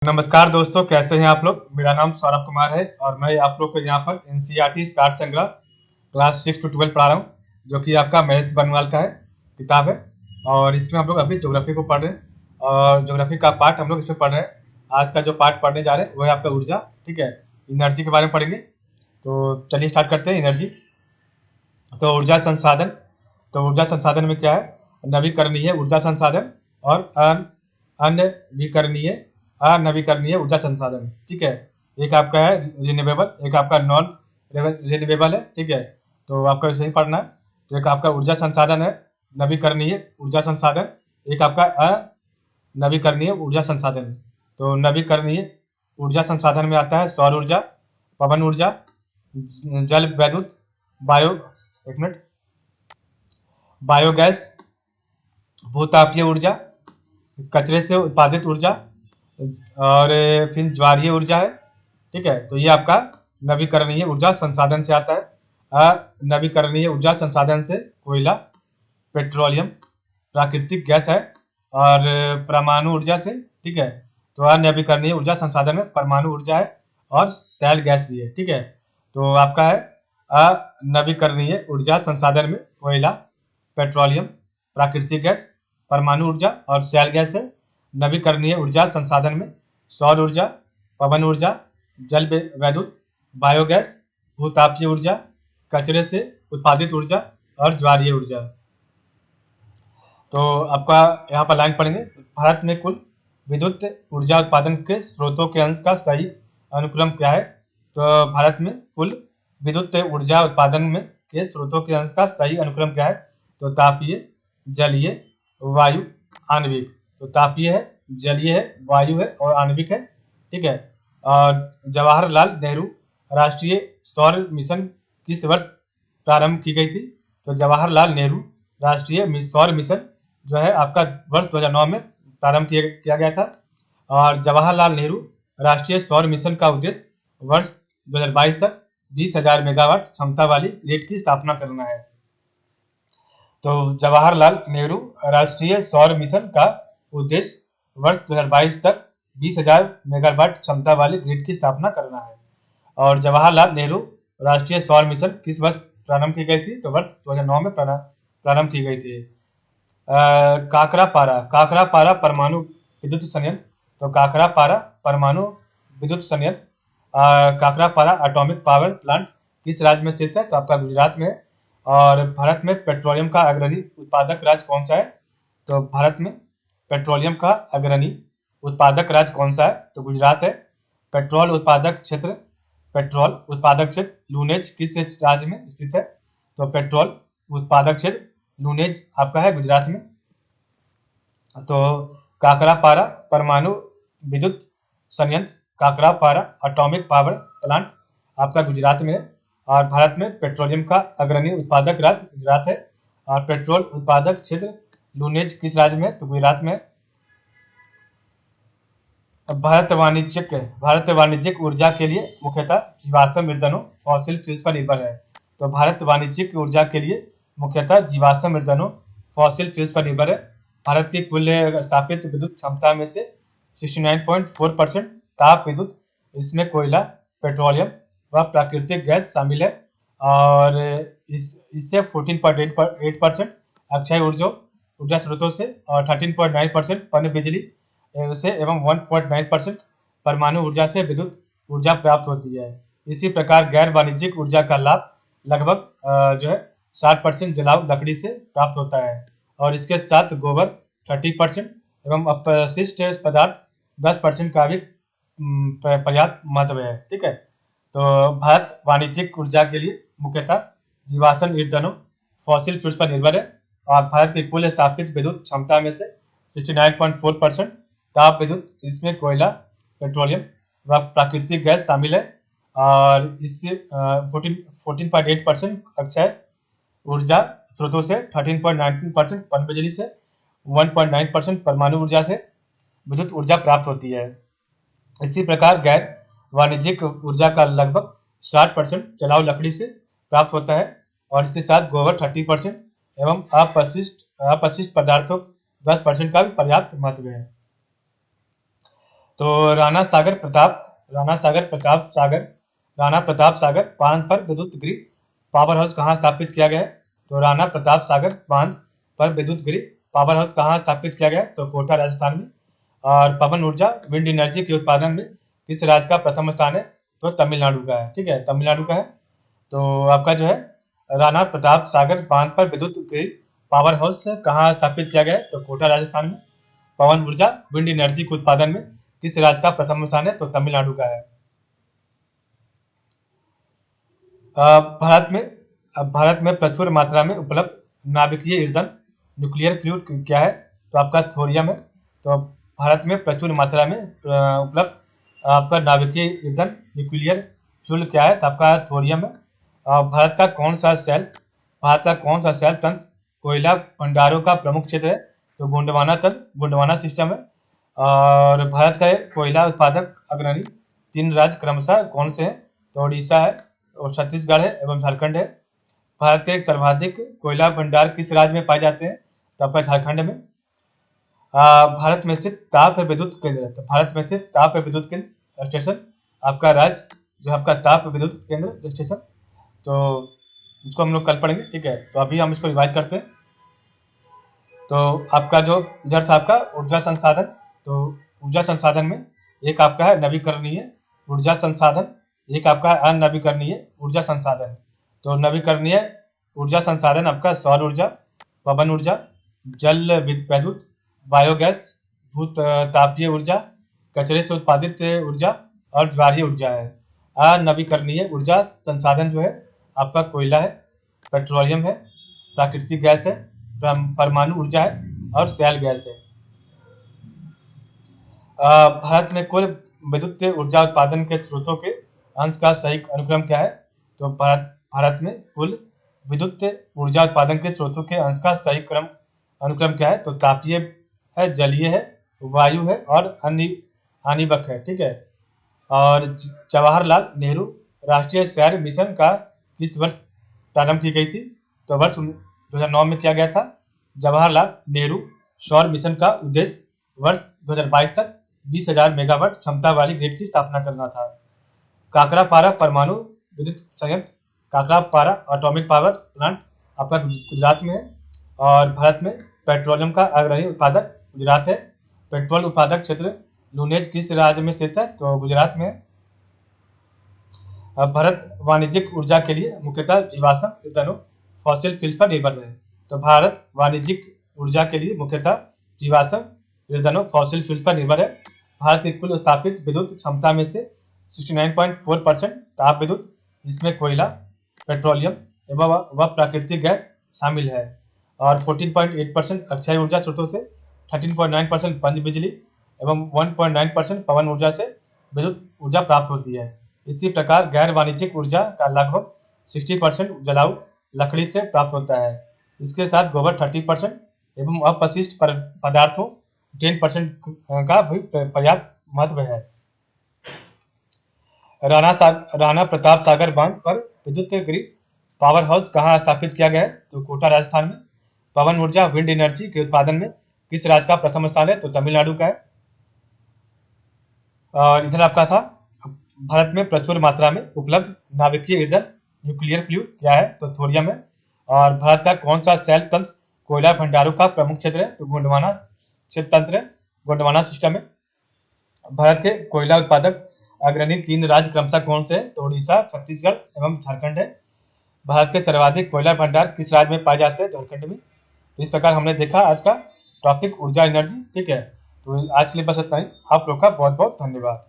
नमस्कार दोस्तों, कैसे हैं आप लोग। मेरा नाम सौरभ कुमार है और मैं आप लोग को यहाँ पर एनसीईआरटी साठ संग्रह क्लास 6 to 12 पढ़ा रहा हूँ, जो कि आपका महेश बनवाल का है किताब है। और इसमें हम लोग अभी ज्योग्राफी को पढ़ रहे हैं और ज्योग्राफी का पार्ट हम लोग इसमें पढ़ रहे हैं। आज का जो पार्ट पढ़ने जा रहे हैं वो है आपका ऊर्जा, ठीक है। एनर्जी के बारे में पढ़ेंगे, तो चलिए स्टार्ट करते हैं। एनर्जी, तो ऊर्जा संसाधन। तो ऊर्जा संसाधन में क्या है, नवीकरणीय ऊर्जा संसाधन और अनवीकरणीय ऊर्जा संसाधन, ठीक है। एक आपका है रिन्यूएबल, एक आपका नॉन रिन्यूएबल है, ठीक है। तो आपका इसे ही पढ़ना है। तो एक आपका ऊर्जा संसाधन है नवीकरणीय ऊर्जा संसाधन, एक आपका अनवीकरणीय ऊर्जा संसाधन। तो नवीकरणीय ऊर्जा संसाधन में आता है सौर ऊर्जा, पवन ऊर्जा, जल विद्युत, बायो एक मिनट बायोगैस, भूतापीय ऊर्जा, कचरे से उत्पादित ऊर्जा और फिर ज्वारीय ऊर्जा है, ठीक है। तो ये आपका नवीकरणीय ऊर्जा संसाधन से आता है। अनवीकरणीय ऊर्जा संसाधन से कोयला, पेट्रोलियम, प्राकृतिक गैस है और परमाणु ऊर्जा से, ठीक है। तो अनवीकरणीय ऊर्जा संसाधन में परमाणु ऊर्जा है और शैल गैस भी है, ठीक है। तो आपका है अनवीकरणीय ऊर्जा संसाधन में कोयला, पेट्रोलियम, प्राकृतिक गैस, परमाणु ऊर्जा और शैल गैस है। नवीकरणीय ऊर्जा संसाधन में सौर ऊर्जा, पवन ऊर्जा, जल विद्युत, बायोगैस, भूतापीय ऊर्जा, कचरे से उत्पादित ऊर्जा और ज्वारीय ऊर्जा। तो आपका यहाँ पर लाइन पढ़ेंगे, भारत में कुल विद्युत ऊर्जा उत्पादन के स्रोतों के अंश का सही अनुक्रम क्या है। तो भारत में कुल विद्युत ऊर्जा उत्पादन में के स्रोतों के अंश का सही अनुक्रम क्या है। तो तापीय, जलीय, वायु, आणविक। तो तापीय है, जलीय है, वायु है और आणविक है, ठीक है। और जवाहरलाल नेहरू राष्ट्रीय सौर मिशन किस वर्ष प्रारंभ की गई थी। तो जवाहरलाल नेहरू राष्ट्रीय सौर मिशन जो है आपका वर्ष 2009 में प्रारंभ किया गया था। और जवाहरलाल नेहरू राष्ट्रीय सौर मिशन का उद्देश्य वर्ष 2022 तक 20,000 मेगावाट क्षमता वाली ग्रिड की स्थापना करना है। तो जवाहरलाल नेहरू राष्ट्रीय सौर मिशन का उद्देश्य वर्ष 2022 तक 20,000 मेगावाट क्षमता वाली ग्रिड की स्थापना करना है। और जवाहरलाल नेहरू राष्ट्रीय सौर मिशन किस वर्ष प्रारंभ की गई थी। तो वर्ष 2009 में प्रारंभ की गई थी। काकरापारा परमाणु विद्युत संयंत्र। तो काकरापारा परमाणु विद्युत संयंत्र, काकरापारा एटॉमिक पावर प्लांट किस राज्य में स्थित है। तो आपका गुजरात में है। और भारत में पेट्रोलियम का अग्रणी उत्पादक राज्य कौन सा है। तो भारत में पेट्रोलियम का अग्रणी उत्पादक राज्य कौन सा है। तो गुजरात है। पेट्रोल उत्पादक क्षेत्र लूनेज किस राज्य में स्थित है। तो पेट्रोल उत्पादक क्षेत्र लूनेज आपका है गुजरात में। तो काकरापारा परमाणु विद्युत संयंत्र, काकरापारा एटॉमिक पावर प्लांट आपका गुजरात में है। और भारत में पेट्रोलियम का अग्रणी उत्पादक राज्य गुजरात है। और पेट्रोल उत्पादक क्षेत्र लूनेज किस राज्य में। तो गुजरात में। भारत वाणिज्यिक ऊर्जा के लिए मुख्यतः जीवाश्म ईंधनों फॉसिल फ्यूल्स पर निर्भर है। तो भारत वाणिज्यिक ऊर्जा के लिए मुख्यतः जीवाश्म ईंधनों फॉसिल फ्यूल्स पर निर्भर है। भारत की कुल स्थापित विद्युत क्षमता में से 69.4% ताप विद्युत, इसमें कोयला, पेट्रोलियम व प्राकृतिक गैस शामिल है। और इससे 14.8% अक्षय ऊर्जा स्रोतों से और 13.9% पन बिजली से एवं 1.9% परमाणु ऊर्जा से विद्युत ऊर्जा प्राप्त होती है। इसी प्रकार गैर वाणिज्यिक ऊर्जा का लाभ लगभग जो है 60% जलाऊ लकड़ी से प्राप्त होता है। और इसके साथ गोबर 30% एवं अपशिष्ट पदार्थ 10% का भी पर्याप्त महत्व है, ठीक है। तो भारत वाणिज्यिक ऊर्जा के लिए मुख्यतः जीवाश्म ईंधनों फॉसिल फ्यूल्स पर निर्भर है। और भारत की कुल स्थापित विद्युत क्षमता में से 69.4% ताप विद्युत, जिसमें कोयला, पेट्रोलियम व प्राकृतिक गैस शामिल है। और इससे 14.8% अक्षय ऊर्जा स्रोतों से, 13.19% पन बिजली से, 1.9% परमाणु ऊर्जा से विद्युत ऊर्जा प्राप्त होती है। इसी प्रकार गैर वाणिज्यिक ऊर्जा का लगभग 60% जलाऊ लकड़ी से प्राप्त होता है। और इसके साथ गोबर 30% एवं अपशिष्ट पदार्थों 10% का भी पर्याप्त महत्व है। तो राणा प्रताप सागर बांध पर विद्युत ग्रिड पावर हाउस कहाँ स्थापित किया गया है? तो राणा प्रताप सागर बांध पर विद्युत ग्रिड पावर हाउस कहाँ स्थापित किया गया है? तो कोटा राजस्थान में। और पवन ऊर्जा विंड एनर्जी के उत्पादन में किस राज्य का प्रथम स्थान है? तो तमिलनाडु का है। ठीक है, तमिलनाडु का है। तो आपका जो है राणा प्रताप सागर बांध पर विद्युत ग्रिड पावर हाउस कहाँ स्थापित किया गया है? तो कोटा राजस्थान में। पवन ऊर्जा विंड एनर्जी के उत्पादन में किस राज्य का प्रथम स्थान है? तो तमिलनाडु का है। भारत में प्रचुर मात्रा में उपलब्ध नाभिकीय ईंधन न्यूक्लियर फ्यूल क्या है? तो आपका थोरियम है। तो भारत में प्रचुर मात्रा में उपलब्ध आपका नाभिकीय ईंधन न्यूक्लियर फ्यूल क्या है? तो आपका थोरियम है। भारत का कौन सा सेल तंत्र कोयला भंडारों का प्रमुख क्षेत्र है? तो गोंडवाना सिस्टम है। और भारत का कोयला उत्पादक अग्रणी 3 राज्य क्रमशः कौन से हैं? तो उड़ीसा है और छत्तीसगढ़ है एवं झारखंड है। भारत के सर्वाधिक कोयला भंडार किस राज्य में पाए जाते हैं? तो आपका झारखंड में। भारत में स्थित ताप विद्युत केंद्र, तो भारत में स्थित ताप विद्युत केंद्र स्टेशन आपका राज्य जो आपका ताप विद्युत केंद्र स्टेशन, तो इसको हम लोग कल पढ़ेंगे। ठीक है, तो अभी हम इसको रिवाइज करते हैं। तो आपका जो इधर था आपका ऊर्जा संसाधन, तो ऊर्जा संसाधन में एक आपका है नवीकरणीय ऊर्जा संसाधन, एक आपका अनवीकरणीय ऊर्जा संसाधन। तो नवीकरणीय ऊर्जा संसाधन आपका सौर ऊर्जा, पवन ऊर्जा, जल विद्युत, बायोगैस, भूत तापीय ऊर्जा, कचरे से उत्पादित ऊर्जा और ज्वारीय ऊर्जा है। अनवीकरणीय ऊर्जा संसाधन जो है आपका कोयला है, पेट्रोलियम है, प्राकृतिक गैस है, परमाणु ऊर्जा है और शैल गैस है। भारत में कुल विद्युत ऊर्जा उत्पादन के स्रोतों के अंश का सही अनुक्रम क्या है? तो भारत में कुल विद्युत ऊर्जा उत्पादन के स्रोतों के अंश का सही अनुक्रम क्या है? तो तापीय है, जलीय है, वायु है और आणविक है। ठीक है, और जवाहरलाल नेहरू राष्ट्रीय शहर मिशन का किस वर्ष प्रारंभ की गई थी? तो वर्ष 2009 में किया गया था। जवाहरलाल नेहरू सौर मिशन का उद्देश्य वर्ष 2022 तक 20,000 मेगावाट क्षमता वाली ग्रिड की स्थापना करना था। काकरापारा परमाणु विद्युत संयंत्र, काकरापारा एटॉमिक पावर प्लांट आपका गुजरात में है। और भारत में पेट्रोलियम का अग्रणी उत्पादक गुजरात है। पेट्रोल उत्पादक क्षेत्र लुनेज किस राज्य में स्थित है? तो गुजरात में है। भारत वाणिज्यिक ऊर्जा के लिए मुख्यतः जीवाश्म ईंधनों फॉसिल फ्यूल पर निर्भर है। तो भारत वाणिज्यिक ऊर्जा के लिए मुख्यतः जीवाश्म ईंधनों फॉसिल फ्यूल पर निर्भर है। भारत की कुल स्थापित विद्युत क्षमता में से 69.4% ताप विद्युत, इसमें कोयला, पेट्रोलियम एवं प्राकृतिक गैस शामिल है। और 14.8% अक्षय ऊर्जा स्रोतों से, 13.9% पंच बिजली एवं 1.9% पवन ऊर्जा से विद्युत ऊर्जा प्राप्त होती है। इसी प्रकार गैर वाणिज्यिक ऊर्जा का लगभग 60% जलाऊ लकड़ी से प्राप्त होता है। इसके साथ गोबर 30% एवं अपशिष्ट पदार्थों 10% का भी पर्याप्त महत्व है। राणा प्रताप सागर बांध पर विद्युत ग्रिड पावर हाउस कहाँ स्थापित किया गया है? तो कोटा राजस्थान में। पवन ऊर्जा विंड एनर्जी के उत्पादन में किस राज्य का प्रथम स्थान है? तो तमिलनाडु का है। और इधर आपका था भारत में प्रचुर मात्रा में उपलब्ध नाभिकीय ईंधन न्यूक्लियर फ्यूल क्या है? तो थोरियम है। और भारत का कौन सा सेल तंत्र कोयला भंडारों का प्रमुख क्षेत्र है? तो गोंडवाना तंत्र है, गोंडवाना सिस्टम है। भारत के कोयला उत्पादक अग्रणी 3 राज्य क्रमशः कौन से? तो उड़ीसा, छत्तीसगढ़ एवं झारखंड है। भारत के सर्वाधिक कोयला भंडार किस राज्य में पाए जाते हैं? झारखंड में। तो इस प्रकार हमने देखा आज का टॉपिक ऊर्जा एनर्जी। ठीक है, तो आज के लिए बस इतना ही। आप लोग का बहुत बहुत धन्यवाद।